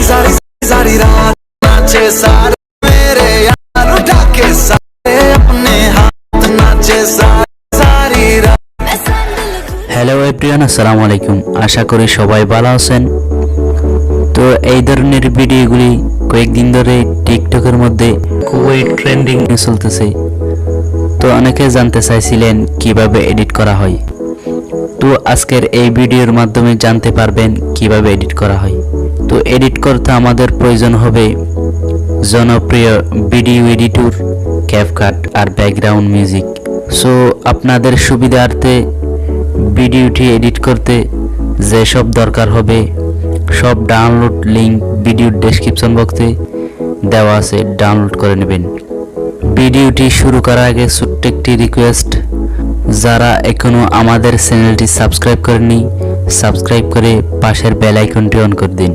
सारी सारी सारी रात नाचे सारे मेरे यार उठा के सारे अपने हाथ नाचे सारी सारी रात। হ্যালো এভরিওয়ান, আসসালামু আলাইকুম। আশা করি সবাই ভালো আছেন। তো এই ধরনের ভিডিওগুলি কয়েকদিন ধরে টিকটকের মধ্যে খুবই ট্রেন্ডিং চলতেছে। তো অনেকে জানতে চাইছিলেন কিভাবে এডিট করা হয়। তো আজকের এই ভিডিওর মাধ্যমে জানতে পারবেন কিভাবে এডিট করা হয়। তো এডিট করতে আমাদের প্রয়োজন হবে জনপ্রিয় ভিডিও এডিটর, ক্যাপকাট আর ব্যাকগ্রাউন্ড মিউজিক। সো আপনাদের সুবিধার্থে ভিডিওটি এডিট করতে যেসব দরকার হবে সব ডাউনলোড লিংক ভিডিওর ডেসক্রিপশন বক্সে দেওয়া আছে, ডাউনলোড করে নেবেন। ভিডিওটি শুরু করার আগে ছোট্ট একটি রিকোয়েস্ট, যারা এখনও আমাদের চ্যানেলটি সাবস্ক্রাইব করেনি সাবস্ক্রাইব করে পাশের বেল আইকনটি অন করে দিন।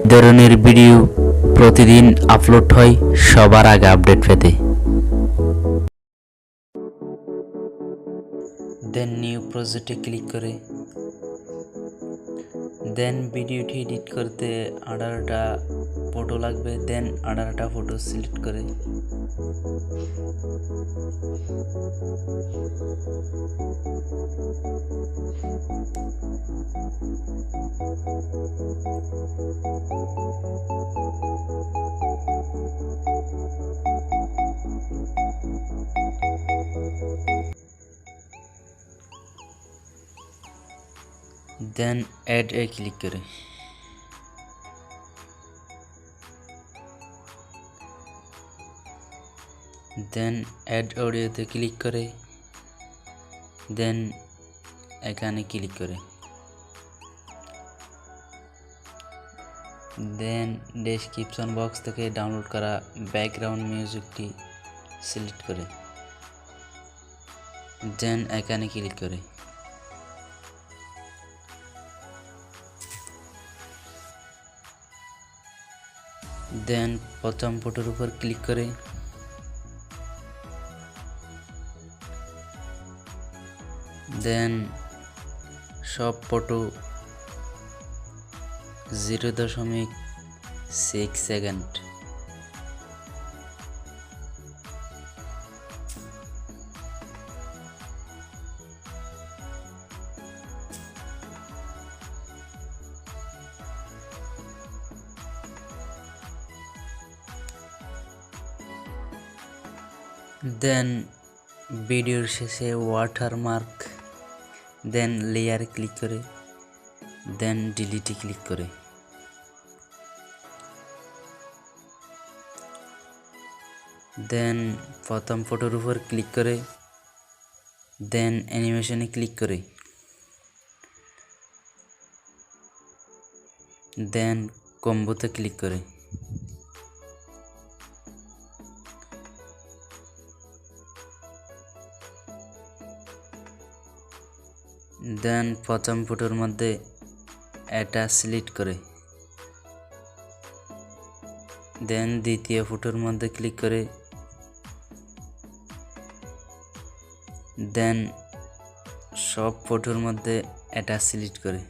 এই ধরনের ভিডিও প্রতিদিন আপলোড হয় সবার আগে আপডেট পেতে। দেন নিউ প্রজেক্টে ক্লিক করে দেন ভিডিওটি এডিট করতে 18টা ফটো লাগবে। দেন 18টা ফটো সিলেক্ট করে দেন অ্যাড এ ক্লিক করে দেন অ্যাড অডিওতে ক্লিক করে দেন এখানে ক্লিক করে দেন ডেসক্রিপশন বক্স থেকে ডাউনলোড করা ব্যাকগ্রাউন্ড মিউজিকটি সিলেক্ট করে দেন এখানে ক্লিক করে দেন প্রথম ফটোর উপর ক্লিক করে দেন সব ফটো 0.6 সেকেন্ড দেন ভিডিওর শেষে ওয়াটারমার্ক দেন লেয়ারে ক্লিক করে দেন ডিলিটে ক্লিক করে দেন প্রথম ফটোর উপর ক্লিক করে দেন অ্যানিমেশনে ক্লিক করে দেন কম্বোতে ক্লিক করে দেন প্রথম ফটোর মধ্যে এটা সিলেক্ট করে দেন দ্বিতীয় ফটোর মধ্যে ক্লিক করে দেন সব ফটোর মধ্যে এটা সিলেক্ট করে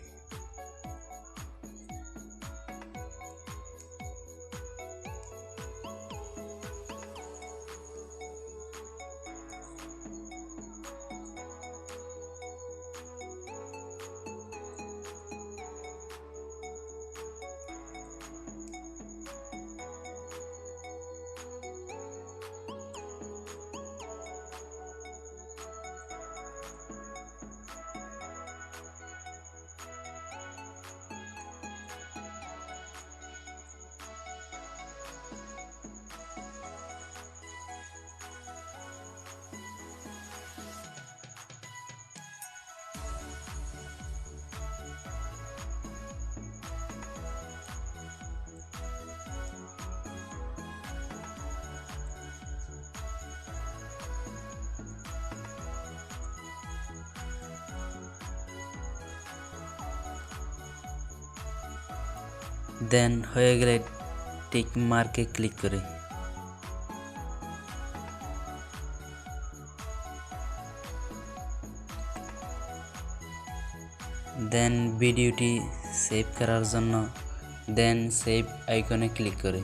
দেন হয়ে গেলে টিক মার্কে ক্লিক করে দেন ভিডিওটি সেভ করার জন্য দেন সেভ আইকনে ক্লিক করে